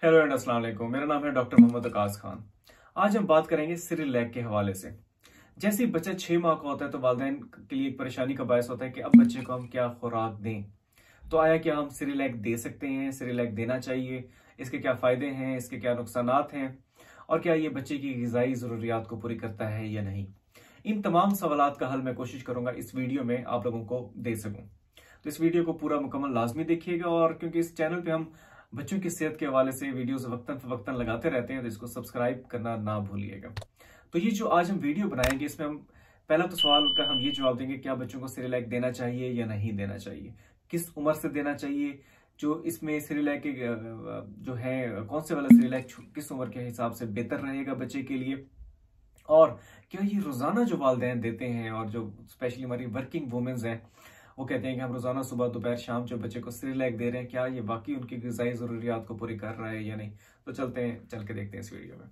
Hello and अस्सलाम वालेकुम। मेरा नाम है डॉक्टर मोहम्मद अकास खान। आज हम बात करेंगे सेरेलैक के हवाले से। जैसे ही बच्चा 6 माह का होता है तो वालिदैन के लिए एक परेशानी का बायस होता है कि अब बच्चे को हम क्या खुराक दें। तो आया क्या हम सेरेलैक दे सकते हैं, सेरेलैक देना चाहिए, इसके क्या फायदे हैं, इसके क्या नुकसानात हैं और क्या ये बच्चे की ग़िज़ाई ज़रूरियात को पूरी करता है या नहीं। इन तमाम सवालात का हल मैं कोशिश करूंगा इस वीडियो में आप लोगों को दे सकूं। तो इस वीडियो को पूरा मुकम्मल लाजमी देखिएगा, और क्योंकि इस चैनल पे हम बच्चों की सेहत के हवाले से वीडियोस वक्तन फवक्तन लगाते रहते हैं, तो इसको सब्सक्राइब करना ना भूलिएगा। तो ये जो आज हम वीडियो बनाएंगे, इसमें हम पहला तो सवाल का हम ये जवाब देंगे, क्या बच्चों को सेरेलैक देना चाहिए या नहीं देना चाहिए, किस उम्र से देना चाहिए, जो इसमें सेरेलैक के जो है कौन से वाला सेरेलैक किस उम्र के हिसाब से बेहतर रहेगा बच्चे के लिए, और क्या ये रोजाना जो वालिदैन देते हैं और जो स्पेशली हमारी वर्किंग वुमेन्स हैं वो कहते हैं कि हम रोजाना सुबह दोपहर शाम जो बच्चे को सेरेलैक दे रहे हैं, क्या ये वाकई उनकी ग़िज़ाई ज़रूरियात को पूरी कर रहा है या नहीं। तो चल के देखते हैं इस वीडियो में।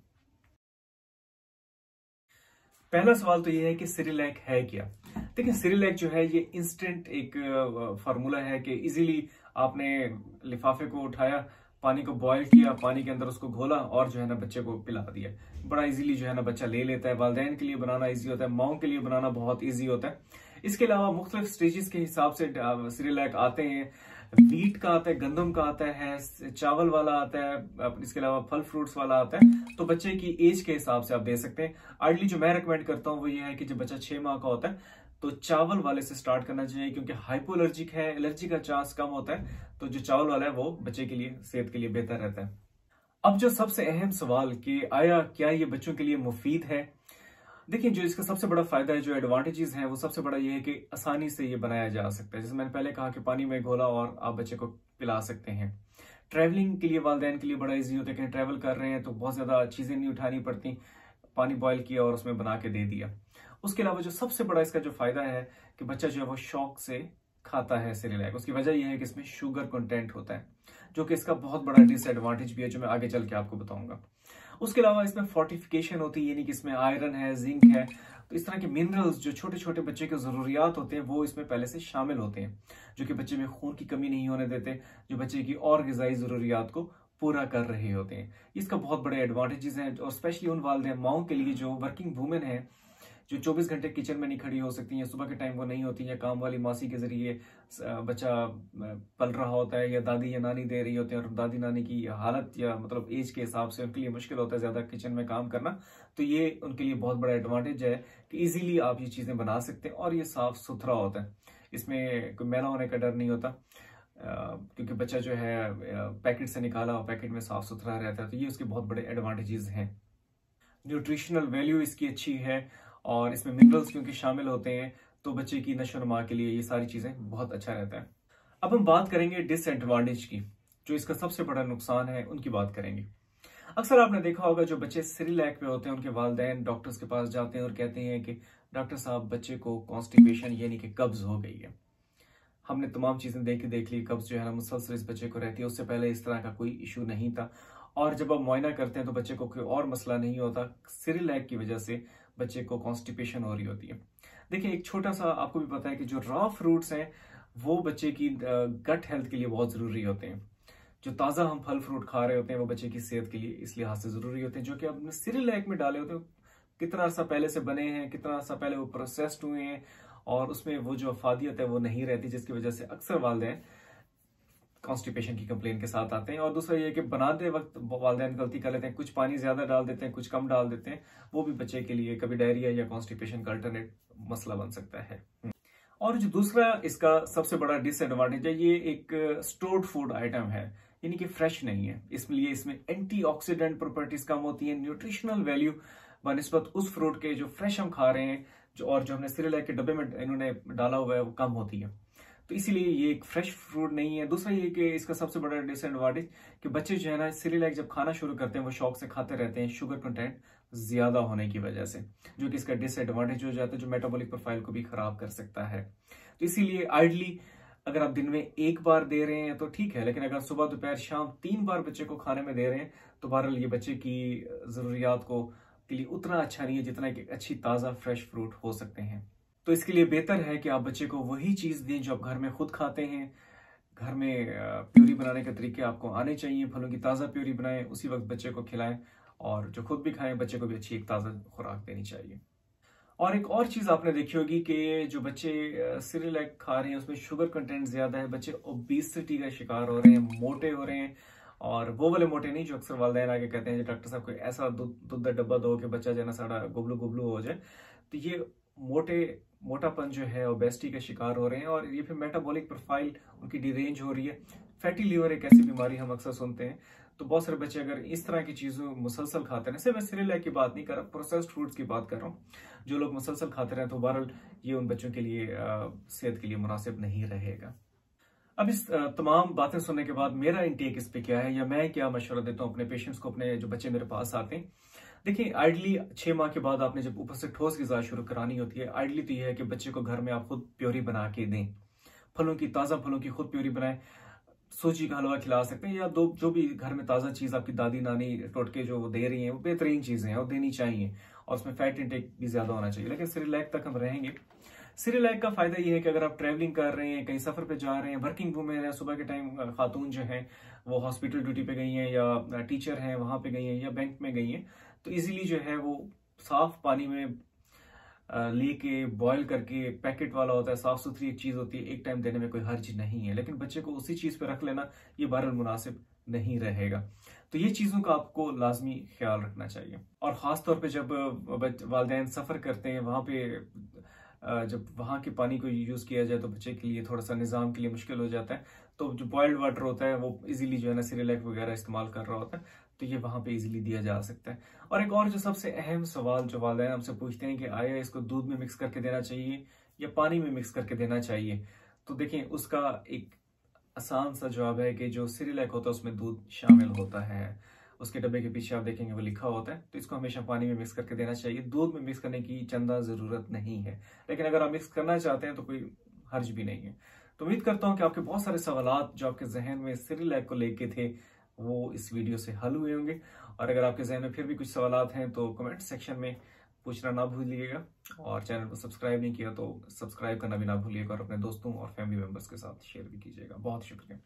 पहला सवाल तो ये है कि सेरेलैक है क्या। देखिए, सेरेलैक जो है ये इंस्टेंट एक फार्मूला है कि इजीली आपने लिफाफे को उठाया, पानी को बॉयल किया, पानी के अंदर उसको घोला और जो है ना बच्चे को पिला दिया। बड़ा इजीली जो है ना बच्चा ले लेता है। वालिदैन के लिए बनाना इजी होता है, माओं के लिए बनाना बहुत इजी होता है। इसके अलावा मुख्तलिफ स्टेजेस के हिसाब से सेरेलैक आते हैं। वीट का आता है, गंदम का आता है, चावल वाला आता है, इसके अलावा फल फ्रूट्स वाला आता है। तो बच्चे की एज के हिसाब से आप दे सकते हैं। आइडली जो मैं रिकमेंड करता हूँ वो ये है कि जब बच्चा 6 माह का होता है तो चावल वाले से स्टार्ट करना चाहिए, क्योंकि हाइपो एलर्जिक है, एलर्जी का चांस कम होता है। तो जो चावल वाला है वो बच्चे के लिए, सेहत के लिए बेहतर रहता है। अब जो सबसे अहम सवाल कि आया क्या ये बच्चों के लिए मुफीद है। देखिए, जो इसका सबसे बड़ा फायदा है, जो एडवांटेजेस हैं, वो सबसे बड़ा ये है कि आसानी से ये बनाया जा सकता है। जैसे मैंने पहले कहा कि पानी में घोला और आप बच्चे को पिला सकते हैं। ट्रैवलिंग के लिए वालिदैन के लिए बड़ा इजी होता है कि ट्रैवल कर रहे हैं तो बहुत ज्यादा चीजें नहीं उठानी पड़ती, पानी बॉयल किया और उसमें बना के दे दिया। उसके अलावा जो सबसे बड़ा इसका जो फायदा है कि बच्चा जो है वो शौक से खाता है सेरेलैक। उसकी वजह यह है कि इसमें शुगर कंटेंट होता है, जो कि इसका बहुत बड़ा डिसएडवांटेज भी है, जो मैं आगे चल के आपको बताऊंगा। उसके अलावा इसमें फोर्टिफिकेशन होती है, यानी कि इसमें आयरन है, जिंक है, तो इस तरह के मिनरल्स जो छोटे छोटे बच्चे के जरूरियात होते हैं वो इसमें पहले से शामिल होते हैं, जो कि बच्चे में खून की कमी नहीं होने देते, जो बच्चे की और ग़िज़ाई जरूरियात को पूरा कर रहे होते हैं। इसका बहुत बड़े एडवांटेजेस हैं, और स्पेशली उन वालिदैन माओं के लिए जो वर्किंग वुमेन है, जो 24 घंटे किचन में नहीं खड़ी हो सकती हैं, सुबह के टाइम वो नहीं होती है, काम वाली मासी के जरिए बच्चा पल रहा होता है, या दादी या नानी दे रही होती है, और दादी नानी की हालत या मतलब एज के हिसाब से उनके लिए मुश्किल होता है ज्यादा किचन में काम करना। तो ये उनके लिए बहुत बड़ा एडवांटेज है कि इजीली आप ये चीजें बना सकते हैं, और ये साफ सुथरा होता है, इसमें कोई मैला होने का डर नहीं होता, क्योंकि बच्चा जो है पैकेट से निकाला और पैकेट में साफ सुथरा रहता है। तो ये उसके बहुत बड़े एडवांटेजेस हैं। न्यूट्रिशनल वैल्यू इसकी अच्छी है, और इसमें मिनरल्स क्योंकि शामिल होते हैं, तो बच्चे की नशोनुमा के लिए ये सारी चीजें बहुत अच्छा रहता है। अब हम बात करेंगे डिसएडवांटेज की, जो इसका सबसे बड़ा नुकसान है उनकी बात करेंगे। अक्सर आपने देखा होगा जो बच्चे सेरेलैक पे होते हैं उनके वालिदैन डॉक्टर्स के पास जाते हैं और कहते हैं कि डॉक्टर साहब बच्चे को कॉन्स्टिपेशन यानी कि कब्ज हो गई है। हमने तमाम चीजें देख ली, कब्ज जो है ना मुसलसल इस बच्चे को रहती है, उससे पहले इस तरह का कोई इशू नहीं था। और जब आप मुआयना करते हैं तो बच्चे को कोई और मसला नहीं होता, सेरेलैक की वजह से बच्चे को कॉन्स्टिपेशन हो रही होती है। देखिए, एक छोटा सा आपको भी पता है कि जो रॉ फ्रूट्स हैं वो बच्चे की गट हेल्थ के लिए बहुत जरूरी होते हैं। जो ताज़ा हम फल फ्रूट खा रहे होते हैं वो बच्चे की सेहत के लिए इस लिहाज से जरूरी होते हैं, जो कि आपने सेरेलैक में डाले होते हैं, कितना अर्सा पहले से बने हैं, कितना अर्सा पहले वो प्रोसेस्ड हुए हैं, और उसमें वो जो अफादियत है वो नहीं रहती, जिसकी वजह से अक्सर वालिदैन कॉन्स्टिपेशन की कंप्लेन के साथ आते हैं। और दूसरा ये कि बनाते वक्त वालिदैन गलती कर लेते हैं, कुछ पानी ज्यादा डाल देते हैं, कुछ कम डाल देते हैं, वो भी बच्चे के लिए कभी डायरिया या कॉन्स्टिपेशन का अल्टरनेट मसला बन सकता है। और जो दूसरा इसका सबसे बड़ा डिसएडवांटेज है, ये एक स्टोर्ड फूड आइटम है, यानी कि फ्रेश नहीं है, इसलिए इसमें एंटीऑक्सीडेंट प्रॉपर्टीज कम होती है। न्यूट्रिशनल वैल्यू बनिस्बत उस फ्रूट के जो फ्रेश हम खा रहे हैं जो हमने सेरेलैक के डब्बे में इन्होंने डाला हुआ है वो कम होती है, तो इसीलिए ये एक फ्रेश फ्रूट नहीं है। दूसरा ये कि इसका सबसे बड़ा डिसएडवांटेज कि बच्चे जो है ना सेरेलैक जब खाना शुरू करते हैं वो शौक से खाते रहते हैं, शुगर कंटेंट ज्यादा होने की वजह से, जो कि इसका डिसएडवांटेज हो जाता है, जो मेटाबॉलिक प्रोफाइल को भी खराब कर सकता है। तो इसीलिए आइडली अगर आप दिन में एक बार दे रहे हैं तो ठीक है, लेकिन अगर सुबह दोपहर शाम 3 बार बच्चे को खाने में दे रहे हैं तो बहरहाल ये बच्चे की जरूरियात को के लिए उतना अच्छा नहीं है जितना कि अच्छी ताज़ा फ्रेश फ्रूट हो सकते हैं। तो इसके लिए बेहतर है कि आप बच्चे को वही चीज़ दें जो आप घर में खुद खाते हैं, घर में प्यूरी बनाने के तरीके आपको आने चाहिए। फलों की ताज़ा प्यूरी बनाएं, उसी वक्त बच्चे को खिलाएं, और जो खुद भी खाएं, बच्चे को भी अच्छी एक ताज़ा खुराक देनी चाहिए। और एक और चीज़ आपने देखी होगी कि जो बच्चे सिरिलैक खा रहे हैं उसमें शुगर कंटेंट ज़्यादा है, बच्चे ओबेसिटी का शिकार हो रहे हैं, मोटे हो रहे हैं। और वो वाले मोटे नहीं जो अक्सर वालिदैन आके कहते हैं डॉक्टर साहब कोई ऐसा दूध का डब्बा दो कि बच्चा जो है ना सारा गुबलू गुबलू हो जाए। तो ये मोटापन जो है ओबेसिटी का शिकार हो रहे हैं, और ये फिर मेटाबॉलिक प्रोफाइल उनकी डिरेंज हो रही है। फैटी लीवर एक ऐसी बीमारी हम अक्सर सुनते हैं। तो बहुत सारे बच्चे अगर इस तरह की चीज़ों मुसलसल खाते हैं, सिर्फ मैं सिरिलैक की बात नहीं कर रहा, प्रोसेस्ड फूड्स की बात कर रहा हूँ, जो लोग मुसलसल खाते रहे तो बहरहाल ये उन बच्चों के लिए सेहत के लिए मुनासिब नहीं रहेगा। अब इस तमाम बातें सुनने के बाद मेरा इंटेक इस पे क्या है, या मैं क्या मशवरा देता हूँ अपने पेशेंट्स को, अपने जो बच्चे मेरे पास आते हैं। देखिए, आइडली 6 माह के बाद आपने जब ऊपर से ठोस ग़िज़ा शुरू करानी होती है, आइडली तो यह है कि बच्चे को घर में आप खुद प्योरी बना के दें, फलों की, ताज़ा फलों की खुद प्योरी बनाएं। सूजी का हलवा खिला सकते हैं, या जो भी घर में ताज़ा चीज़ आपकी दादी नानी टोटके जो दे रही हैं वो बेहतरीन चीज़ें हैं, वो देनी चाहिए, और उसमें फैट इंटेक भी ज़्यादा होना चाहिए। लेकिन सिरिलैक तक हम रहेंगे। सिरिलैक का फायदा ये है कि अगर आप ट्रैवलिंग कर रहे हैं, कहीं सफर पे जा रहे हैं, वर्किंग वूमेन है, सुबह के टाइम खातून जो हैं वो हॉस्पिटल ड्यूटी पे गई हैं, या टीचर हैं वहां पे गई हैं, या बैंक में गई हैं, तो इजीली जो है वो साफ पानी में लेके बॉईल करके, पैकेट वाला होता है, साफ सुथरी एक चीज होती है, एक टाइम देने में कोई हर्ज नहीं है। लेकिन बच्चे को उसी चीज पे रख लेना ये बहरहाल मुनासिब नहीं रहेगा। तो ये चीजों का आपको लाजमी ख्याल रखना चाहिए। और खास तौर पे जब वालिदैन सफर करते हैं, वहां पे जब वहां के पानी को यूज किया जाए तो बच्चे के लिए थोड़ा सा निजाम के लिए मुश्किल हो जाता है। तो जो बॉइल्ड वाटर होता है वो इजीली जो है ना सिरिलैक वगैरह इस्तेमाल कर रहा होता है, तो ये वहां पे इजीली दिया जा सकता है। और एक और जो सबसे अहम सवाल जो वालिदैन हमसे पूछते हैं कि आया इसको दूध में मिक्स करके देना चाहिए या पानी में मिक्स करके देना चाहिए, तो देखें उसका एक आसान सा जवाब है कि जो सिरिलैक होता है उसमें दूध शामिल होता है। उसके डब्बे के पीछे आप देखेंगे वो लिखा होता है, तो इसको हमेशा पानी में मिक्स करके देना चाहिए। दूध में मिक्स करने की चंदा जरूरत नहीं है, लेकिन अगर आप मिक्स करना चाहते हैं तो कोई हर्ज भी नहीं है। तो उम्मीद करता हूं कि आपके बहुत सारे सवालात जो आपके जहन में सिरिलैक को लेके थे वो इस वीडियो से हल हुए होंगे। और अगर आपके जहन में फिर भी कुछ सवालात हैं तो कमेंट सेक्शन में पूछना ना भूलिएगा, और चैनल को सब्सक्राइब नहीं किया तो सब्सक्राइब करना भी ना भूलिएगा, और अपने दोस्तों और फैमिली मेंबर्स के साथ शेयर भी कीजिएगा। बहुत शुक्रिया।